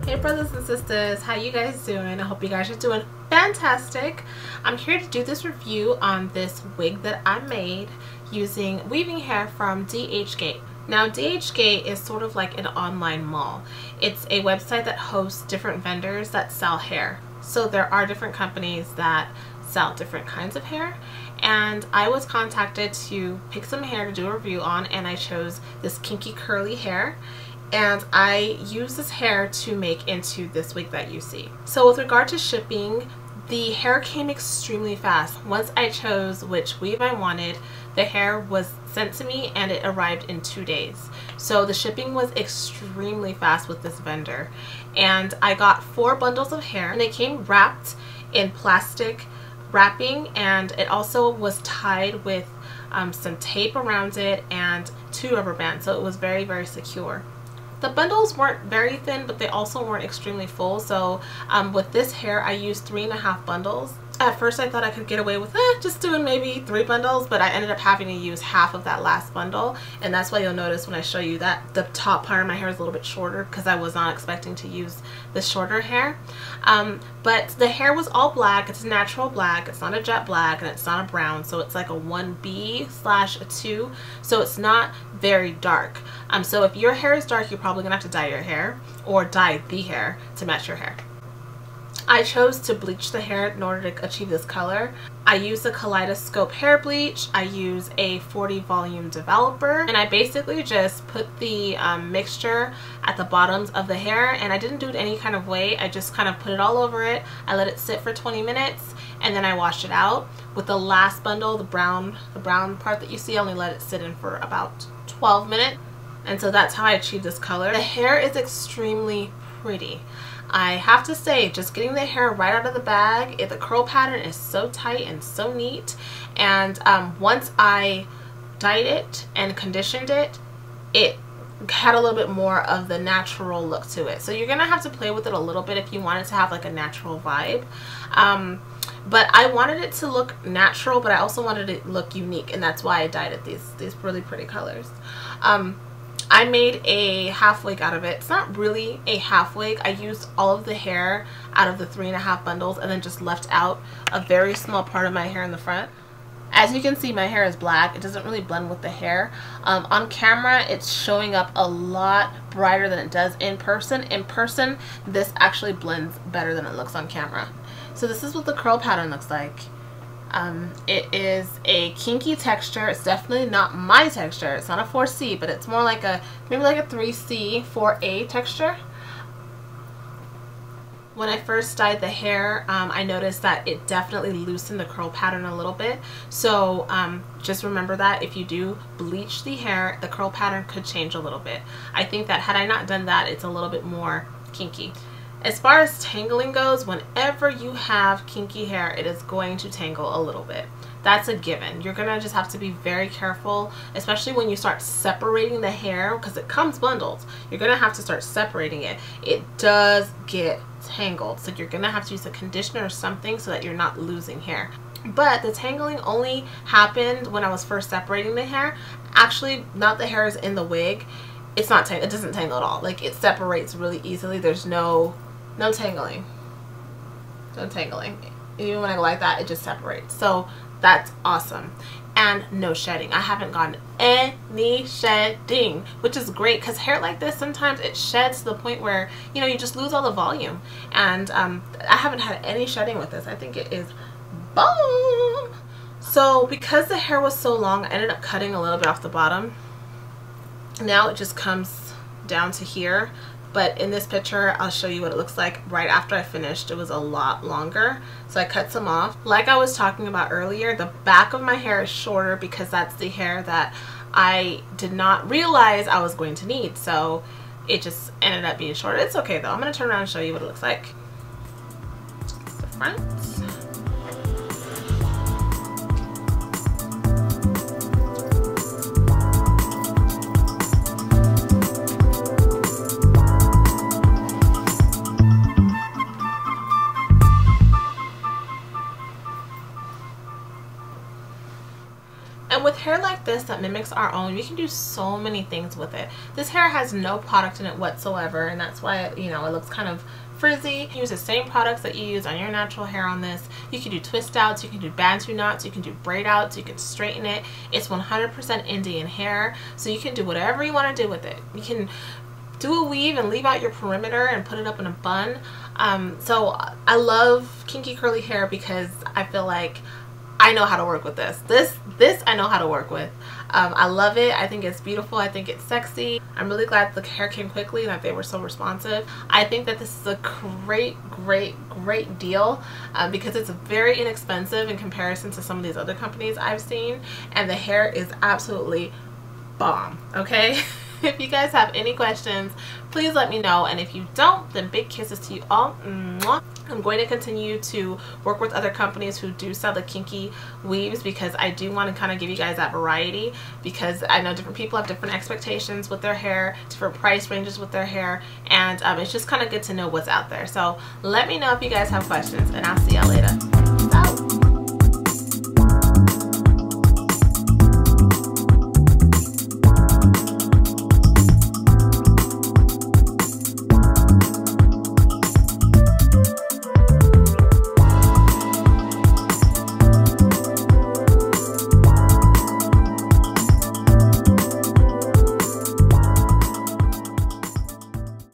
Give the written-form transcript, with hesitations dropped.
Hey brothers and sisters, how you guys doing? I hope you guys are doing fantastic. I'm here to do this review on this wig that I made using weaving hair from DHGate. Now DHGate is sort of like an online mall. It's a website that hosts different vendors that sell hair. So there are different companies that sell different kinds of hair, and I was contacted to pick some hair to do a review on, and I chose this kinky curly hair. And I use this hair to make into this wig that you see. So with regard to shipping, the hair came extremely fast. Once I chose which weave I wanted, the hair was sent to me and it arrived in 2 days. So the shipping was extremely fast with this vendor. And I got 4 bundles of hair, and they came wrapped in plastic wrapping, and it also was tied with some tape around it and 2 rubber bands. So it was very, very secure. The bundles weren't very thin, but they also weren't extremely full. So with this hair, I used 3.5 bundles. At first I thought I could get away with just doing maybe 3 bundles, but I ended up having to use half of that last bundle, and that's why you'll notice when I show you that the top part of my hair is a little bit shorter, because I was not expecting to use the shorter hair. But the hair was all black. It's natural black. It's not a jet black, and it's not a brown, so it's like a 1B/2, so it's not very dark. So if your hair is dark, you're probably gonna have to dye your hair or dye the hair to match your hair. I chose to bleach the hair in order to achieve this color. I use a kaleidoscope hair bleach. I use a 40 volume developer, and I basically just put the mixture at the bottoms of the hair, and I didn't do it any kind of way. I just kind of put it all over it. I let it sit for 20 minutes and then I washed it out. With the last bundle, the brown part that you see, I only let it sit in for about 12 minutes. And so that's how I achieved this color. The hair is extremely pretty. I have to say, just getting the hair right out of the bag, the curl pattern is so tight and so neat. And once I dyed it and conditioned it, it had a little bit more of the natural look to it. So you're gonna have to play with it a little bit if you want it to have like a natural vibe. But I wanted it to look natural, but I also wanted it to look unique, and that's why I dyed it these really pretty colors. I made a half wig out of it. It's not really a half wig. I used all of the hair out of the 3.5 bundles and then just left out a very small part of my hair in the front. As you can see, my hair is black. It doesn't really blend with the hair. On camera, it's showing up a lot brighter than it does in person. In person, this actually blends better than it looks on camera. So this is what the curl pattern looks like. It is a kinky texture. It's definitely not my texture. It's not a 4C, but it's more like maybe like a 3C, 4A texture. When I first dyed the hair, I noticed that it definitely loosened the curl pattern a little bit. So just remember that if you do bleach the hair, the curl pattern could change a little bit. I think that had I not done that, it's a little bit more kinky. As far as tangling goes, whenever you have kinky hair, it is going to tangle a little bit. That's a given. You're gonna just have to be very careful, especially when you start separating the hair, because it comes bundled. You're gonna have to start separating it. It does get tangled, so you're gonna have to use a conditioner or something so that you're not losing hair. But the tangling only happened when I was first separating the hair. Actually, not the hair is in the wig. It's not it doesn't tangle at all. Like, it separates really easily. There's no tangling. No tangling. Even when I go like that, it just separates. So that's awesome. And no shedding. I haven't gotten any shedding, which is great, because hair like this, sometimes it sheds to the point where, you know, you just lose all the volume. And I haven't had any shedding with this. I think it is bomb. So because the hair was so long, I ended up cutting a little bit off the bottom. Now it just comes down to here. But in this picture, I'll show you what it looks like right after I finished. It was a lot longer, so I cut some off. Like I was talking about earlier, the back of my hair is shorter because that's the hair that I did not realize I was going to need, so it just ended up being shorter. It's okay though. I'm going to turn around and show you what it looks like. It's the front. hair like this that mimics our own, we can do so many things with it. This hair has no product in it whatsoever, and that's why it, you know, it looks kind of frizzy. Use the same products that you use on your natural hair on this. You can do twist outs, you can do bantu knots, you can do braid outs, you can straighten it. It's 100% Indian hair, so you can do whatever you want to do with it. You can do a weave and leave out your perimeter and put it up in a bun. So I love kinky curly hair because I feel like I know how to work with this. This I know how to work with. I love it. I think it's beautiful. I think it's sexy. I'm really glad the hair came quickly and that they were so responsive. I think that this is a great deal because it's very inexpensive in comparison to some of these other companies I've seen, and the hair is absolutely bomb. Okay. If you guys have any questions, please let me know, and if you don't, then big kisses to you all. I'm going to continue to work with other companies who do sell the kinky weaves because I do want to kind of give you guys that variety, because I know different people have different expectations with their hair, different price ranges with their hair, and it's just kind of good to know what's out there. So let me know if you guys have questions, and I'll see y'all later.